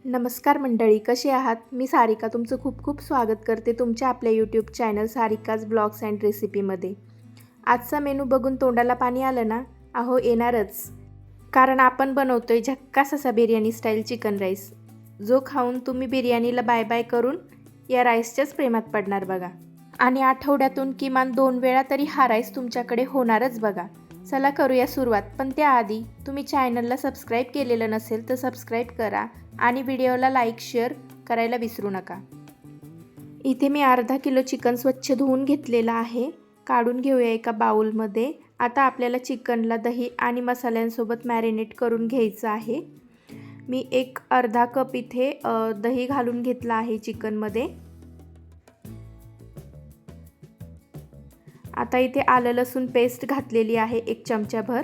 नमस्कार मंडळी, कसे आहात? मी सारिका तुमचं खूप खूप स्वागत करते तुमच्या आपल्या YouTube channel Sarika's blogs and रेसिपीमध्ये. आजचा मेनू बघून तोंडाला पाणी आलं ना? अहो येणारच, कारण आपण बनवतोय झक्कास असा बिर्याणी स्टाईल चिकन राईस, जो खाऊन तुम्ही बिर्याणीला बाय बाय करून या राईसच्याच प्रेमात पडणार बघा. आणि आठवड्यातून किमान 2 वेळा तरी हा राईस तुमच्याकडे होणारच बघा. चला करूया सुरुवात, पण त्याआधी तुम्ही चॅनलला सबस्क्राईब केलेलं नसेल तर सबस्क्राईब करा आणि व्हिडिओला लाईक शेअर करायला विसरू नका. इथे मी अर्धा किलो चिकन स्वच्छ धुवून घेतलेलं आहे. काढून घेऊया एका बाउलमध्ये. आता आपल्याला चिकनला दही आणि मसाल्यांसोबत मॅरिनेट करून घ्यायचं आहे. मी एक अर्धा कप इथे दही घालून घेतला आहे चिकनमध्ये. आता इथे आलं लसूण पेस्ट घातलेली आहे 1 चमचाभर.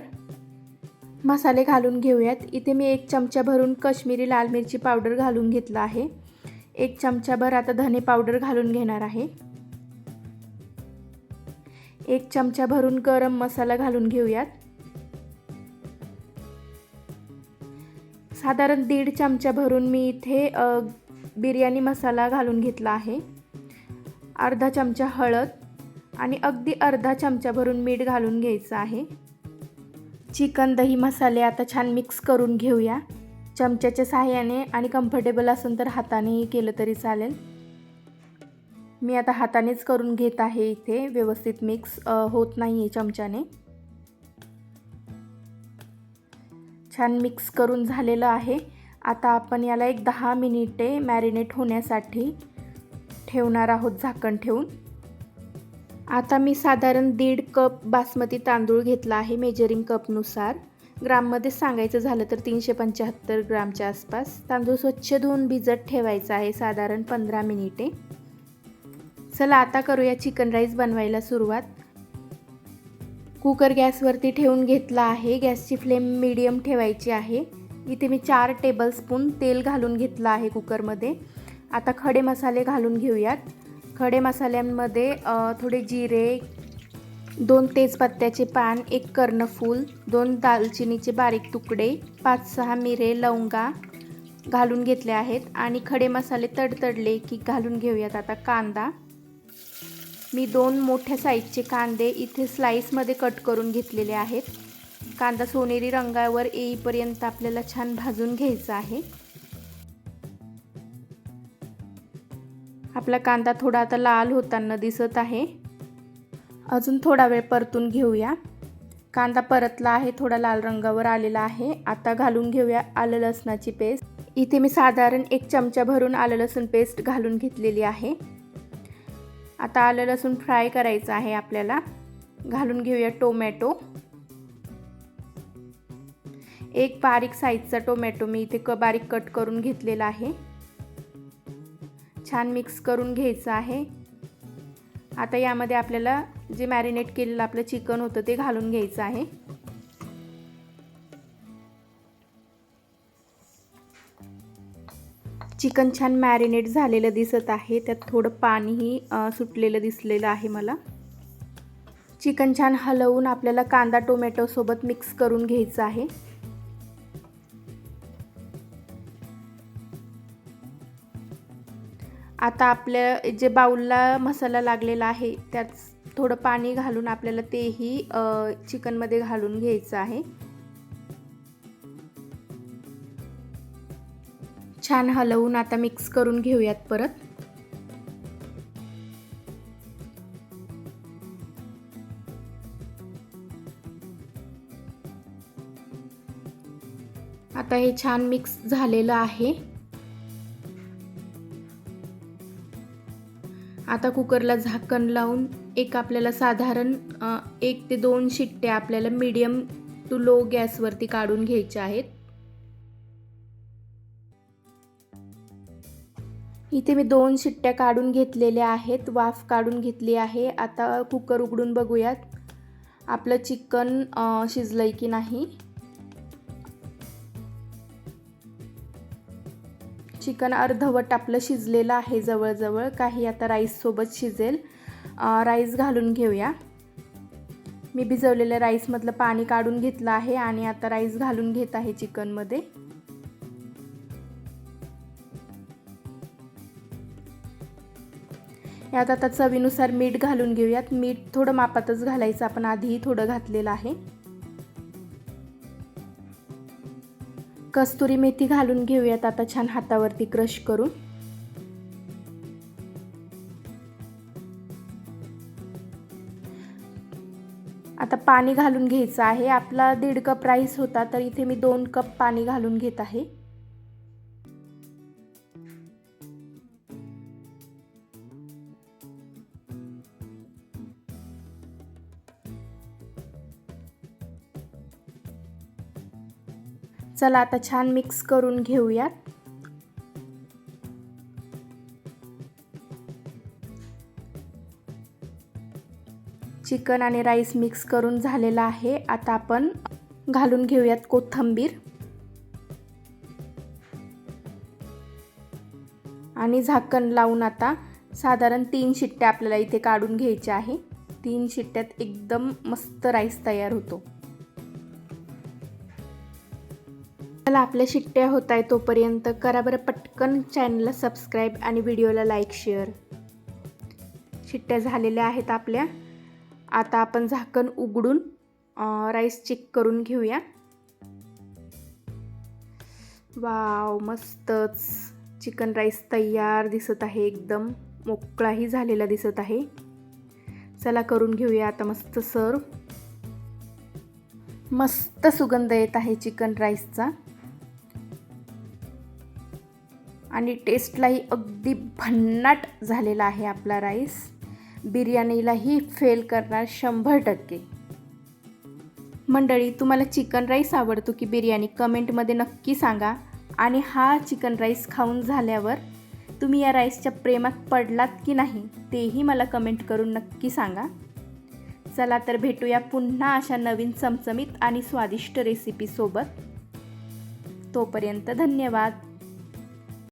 मसाले घालून घेऊयात. इथे मी 1 चमचा भरून काश्मीरी लाल मिरची पावडर घालून घेतला आहे. 1 चमचाभर आता धने पावडर घालून घेणार आहे. 1 चमचा भरून गरम मसाला घालून घेऊयात. साधारण 1.5 चमचा भरून मी इथे बिर्याणी मसाला घालून घेतला आहे. अर्धा चमचा हळद आणि अगदी अर्धा चमचा भरून मीठ घालून घ्यायचं आहे. चिकन दही मसाले आता छान मिक्स करून घेऊया चमच्याच्या सहाय्याने, आणि कम्फर्टेबल असेल तर हातानेही केलं तरी चालेल. मी आता हातानेच करून घेत आहे. इथे व्यवस्थित मिक्स होत नाही आहे चमच्याने. छान मिक्स करून झालेलं आहे. आता आपण याला एक 10 मिनिटे मॅरिनेट होण्यासाठी ठेवणार आहोत झाकण ठेवून. आता मी साधारण 1.5 कप बासमती तांदूळ घेतला आहे मेजरिंग कपनुसार. ग्राममध्ये सांगायचं झालं तर 375 ग्रामच्या आसपास. तांदूळ स्वच्छ धुवून भिजत ठेवायचा आहे साधारण 15 मिनिटे. चला आता करूया चिकन राईस बनवायला सुरुवात. कुकर गॅसवरती ठेवून घेतला आहे. गॅसची फ्लेम मीडियम ठेवायची आहे. इथे मी 4 टेबलस्पून तेल घालून घेतलं आहे कुकरमध्ये. आता खडे मसाले घालून घेऊयात. खडे मसाल्यांमध्ये थोडे जिरे, 2 तेजपत्त्याचे पान, 1 कर्णफूल, 2 दालचिनीचे बारीक तुकडे, 5-6 मिरे, लवंगा घालून घेतले आहेत. आणि खडे मसाले तडतडले की घालून घेऊयात आता कांदा. मी 2 मोठ्या साईजचे कांदे इथे स्लाईसमध्ये कट करून घेतलेले आहेत. कांदा सोनेरी रंगावर येईपर्यंत आपल्याला छान भाजून घ्यायचा आहे. आपला कांदा थोडा आता लाल होताना दिसत आहे. अजून थोडा वेळ परतून घेऊया. कांदा परतला आहे, थोडा लाल रंगावर आलेला आहे. आता घालून घेऊया आलं लसणाची पेस्ट. इथे मी साधारण 1 चमचा भरून आलं लसूण पेस्ट घालून घेतलेली आहे. आता आलं लसूण फ्राय करायचं आहे आपल्याला. घालून घेऊया टोमॅटो. 1 बारीक साईजचा टोमॅटो मी इथे बारीक कट करून घेतलेला आहे. छान मिक्स करून घ्यायचं आहे. आता यामध्ये आपल्याला जे मॅरिनेट केलेलं आपलं चिकन होतं ते घालून घ्यायचं आहे. चिकन छान मॅरिनेट झालेलं दिसत आहे. त्यात थोडं पाणीही सुटलेलं दिसलेलं आहे मला. चिकन छान हलवून आपल्याला कांदा टोमॅटो सोबत मिक्स करून घ्यायचं आहे. आता आपल्या जे बाउलला मसाला लागलेला आहे त्यात थोडं पाणी घालून आपल्याला तेही चिकनमध्ये घालून घ्यायचं आहे. छान हलवून आता मिक्स करून घेऊयात परत. आता हे छान मिक्स झालेलं आहे. आता कुकरला झाकण लावून आपल्याला साधारण 1 ते 2 शिट्ट्या आपल्याला मीडियम टू लो गॅसवरती काढून घ्यायच्या आहेत. इथे मी 2 शिट्ट्या काढून घेतलेल्या आहेत, वाफ काढून घेतली आहे. आता कुकर उघडून बघूयात आपलं चिकन शिजलंय की नाही. चिकन अर्धवट आपलं शिजलेलं आहे जवळजवळ. काही आता राईससोबत शिजेल. राईस घालून घेऊया. मी भिजवलेल्या राईसमधलं पाणी काढून घेतलं आहे आणि आता राईस घालून घेत आहे चिकनमध्ये. यात आता चवीनुसार मीठ घालून घेऊयात. मीठ थोडं मापातच घालायचं, आपण आधीही थोडं घातलेलं आहे. कस्तुरी मेथी घालून घेऊयात आता छान हातावरती क्रश करून. आता पाणी घालून घ्यायचं आहे. आपला 1.5 कप राईस होता, तर इथे मी 2 कप पाणी घालून घेत आहे. चला आता छान मिक्स करून घेऊयात. चिकन आणि राईस मिक्स करून झालेला आहे. आता आपण घालून घेऊयात कोथिंबीर आणि झाकण लावून आता साधारण 3 शिट्ट्या आपल्याला इथे काढून घ्यायच्या आहे. 3 शिट्ट्यात एकदम मस्त राईस तयार होतो. चला आपल्या शिट्ट्या होत आहे तोपर्यंत करा बरं पटकन चॅनलला सबस्क्राईब आणि व्हिडिओला लाईक शेअर. शिट्ट्या झालेल्या आहेत आपल्या. आता आपण झाकण उघडून राईस चेक करून घेऊया. वाव, मस्तच चिकन राईस तयार दिसत आहे. एकदम मोकळाही झालेला दिसत आहे. चला करून घेऊया आता मस्त सर्व. मस्त सुगंध येत आहे चिकन राईसचा आणि टेस्टलाही अगदी भन्नाट झालेला आहे आपला राईस. बिर्याणीलाही फेल करणार 100%. मंडळी, तुम्हाला चिकन राईस आवडतो की बिर्याणी कमेंटमध्ये नक्की सांगा. आणि हा चिकन राईस खाऊन झाल्यावर तुम्ही या राईसच्या प्रेमात पडलात की नाही तेही मला कमेंट करून नक्की सांगा. चला तर भेटूया पुन्हा अशा नवीन चमचमीत आणि स्वादिष्ट रेसिपीसोबत. तोपर्यंत धन्यवाद.